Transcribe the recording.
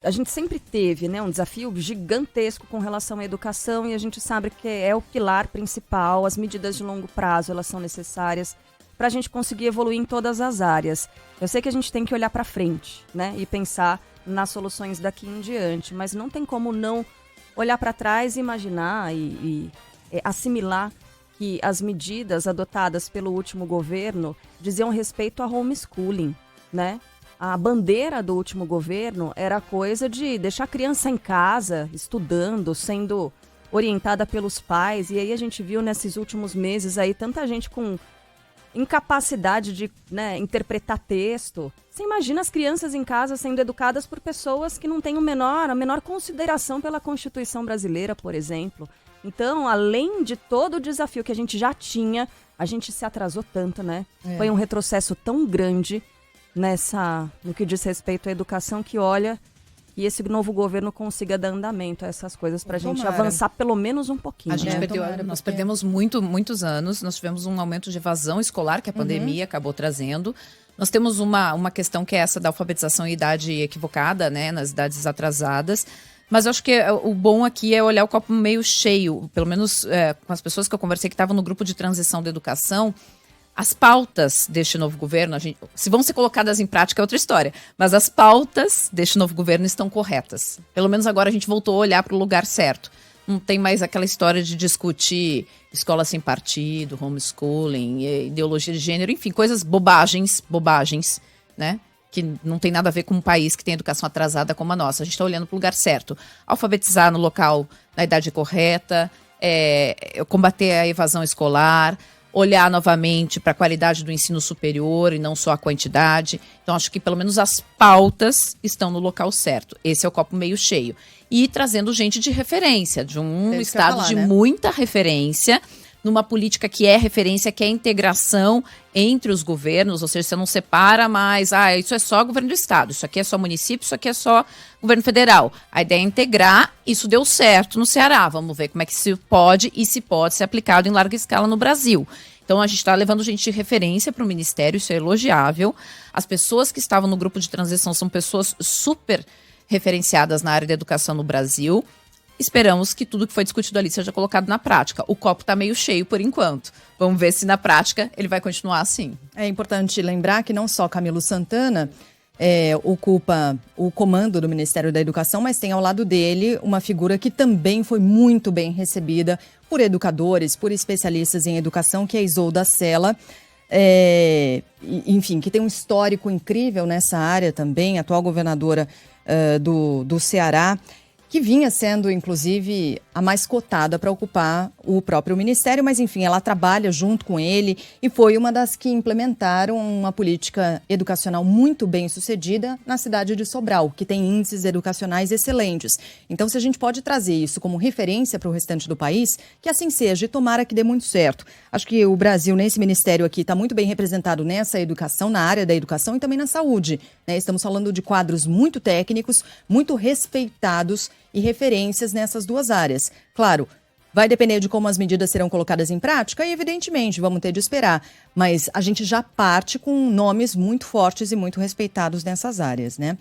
A gente sempre teve, né, um desafio gigantesco com relação à educação e a gente sabe que é o pilar principal, as medidas de longo prazo, elas são necessárias para a gente conseguir evoluir em todas as áreas. Eu sei que a gente tem que olhar para frente, né, e pensar nas soluções daqui em diante, mas não tem como não olhar para trás e imaginar e assimilar que as medidas adotadas pelo último governo diziam respeito a homeschooling, né? A bandeira do último governo era a coisa de deixar a criança em casa, estudando, sendo orientada pelos pais. E aí a gente viu nesses últimos meses aí tanta gente com incapacidade de, né, interpretar texto. Você imagina as crianças em casa sendo educadas por pessoas que não têm a menor consideração pela Constituição brasileira, por exemplo. Então, além de todo o desafio que a gente já tinha, a gente se atrasou tanto, né? Foi um retrocesso tão grande no que diz respeito à educação, que olha, e esse novo governo consiga dar andamento a essas coisas para a gente avançar pelo menos um pouquinho. A gente nós perdemos muitos anos, nós tivemos um aumento de evasão escolar que a pandemia acabou trazendo. Nós temos uma questão que é essa da alfabetização em idade equivocada, né, nas idades atrasadas. Mas eu acho que o bom aqui é olhar o copo meio cheio, pelo menos com as pessoas que eu conversei que estavam no grupo de transição da educação. As pautas deste novo governo, se vão ser colocadas em prática é outra história, mas as pautas deste novo governo estão corretas. Pelo menos agora a gente voltou a olhar para o lugar certo. Não tem mais aquela história de discutir escola sem partido, homeschooling, ideologia de gênero, enfim, coisas bobagens, né? Que não tem nada a ver com um país que tem educação atrasada como a nossa. A gente está olhando para o lugar certo. Alfabetizar no local, na idade correta, combater a evasão escolar, olhar novamente para a qualidade do ensino superior e não só a quantidade. Então, acho que pelo menos as pautas estão no local certo. Esse é o copo meio cheio. E trazendo gente de referência, de um estado de muita referência, numa política que é referência, que é integração entre os governos, ou seja, você não separa mais, isso é só governo do estado, isso aqui é só município, isso aqui é só governo federal. A ideia é integrar, isso deu certo no Ceará, vamos ver como é que se pode ser aplicado em larga escala no Brasil. Então a gente está levando gente de referência para o Ministério, isso é elogiável. As pessoas que estavam no grupo de transição são pessoas super referenciadas na área da educação no Brasil. Esperamos que tudo que foi discutido ali seja colocado na prática. O copo está meio cheio por enquanto. Vamos ver se na prática ele vai continuar assim. É importante lembrar que não só Camilo Santana ocupa o comando do Ministério da Educação, mas tem ao lado dele uma figura que também foi muito bem recebida por educadores, por especialistas em educação, que é Isolda Sela. Enfim, que tem um histórico incrível nessa área também, atual governadora do Ceará, que vinha sendo, inclusive, a mais cotada para ocupar o próprio ministério, mas, enfim, ela trabalha junto com ele e foi uma das que implementaram uma política educacional muito bem sucedida na cidade de Sobral, que tem índices educacionais excelentes. Então, se a gente pode trazer isso como referência para o restante do país, que assim seja, e tomara que dê muito certo. Acho que o Brasil, nesse ministério aqui, está muito bem representado nessa educação, na área da educação e também na saúde, né? Estamos falando de quadros muito técnicos, muito respeitados e referências nessas duas áreas. Claro, vai depender de como as medidas serão colocadas em prática e, evidentemente, vamos ter de esperar. Mas a gente já parte com nomes muito fortes e muito respeitados nessas áreas, né?